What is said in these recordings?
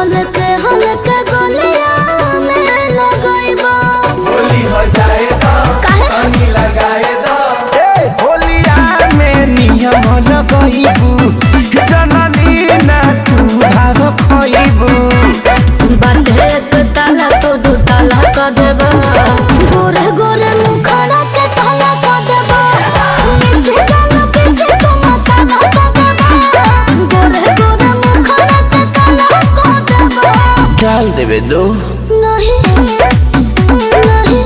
हल्के हल्के गलिया में लगाइबा होली हो जाए तो पानी लगाए दो। ए होलिया में नियम लगाइबू जननी ना तू भाव खोइबू। बाटे एक ताला तो दू ताला क देबा गोरे गोरे मुखड़ा के ताला क देबा मिसे गाल पीसे तो मसाला क देबा गोरे गोरे मुखड़ा के ताला क देबा। डाल देबे दो नहीं नहीं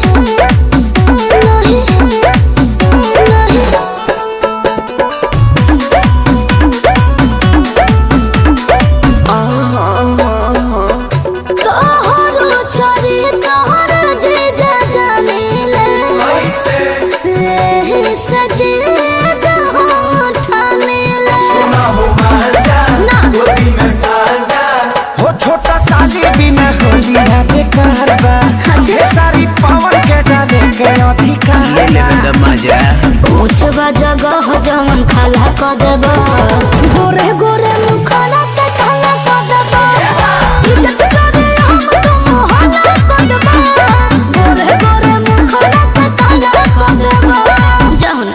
नहीं नहीं तोहरो छोरी तोहर जीजा जानिले एही सजे हम ठानिले सुना हो मांझा ना गोदी में गांजा हो छोटा साली बिना होलिया बेकार बा। ये सारी पावन के डाले के अधिकार मजा ऊंच बा जगह जमन खाला क देबा गोरे गोरे मुखड़ा के काला क देबा इज्जत सारे हम तुम हाला क देबा गोरे गोरे मुखड़ा के काला क देबा। जान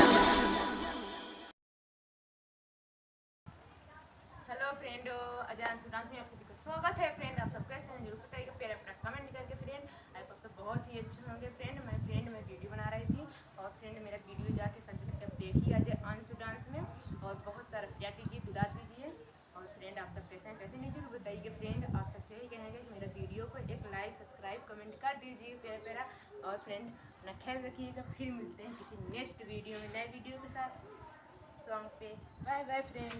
हेलो फ्रेंडो, अजान सुनांस में आप सभी का स्वागत है। फ्रेंड आप सब कैसे हैं जरूर बताइएगा, प्यारा अपना कमेंट करके। फ्रेंड आप सब बहुत ही अच्छे होंगे। फ्रेंड मैं वीडियो बना रही थी और फ्रेंड मेरा वीडियो जाके सर्च करके आप देखिए आज अंशु डांस में और बहुत सारा प्यार दीजिए, दुलार दीजिए। और फ्रेंड आप सब कैसे हैं, कैसे नहीं जरूर बताइए। फ्रेंड आप सबसे यही कहेंगे कि मेरा वीडियो को एक लाइक सब्सक्राइब कमेंट कर दीजिए प्यारा प्यारा। और फ्रेंड अपना ख्याल रखिएगा। फिर मिलते हैं किसी नेक्स्ट वीडियो में नए वीडियो के साथ सॉन्ग पे। Bye bye friend.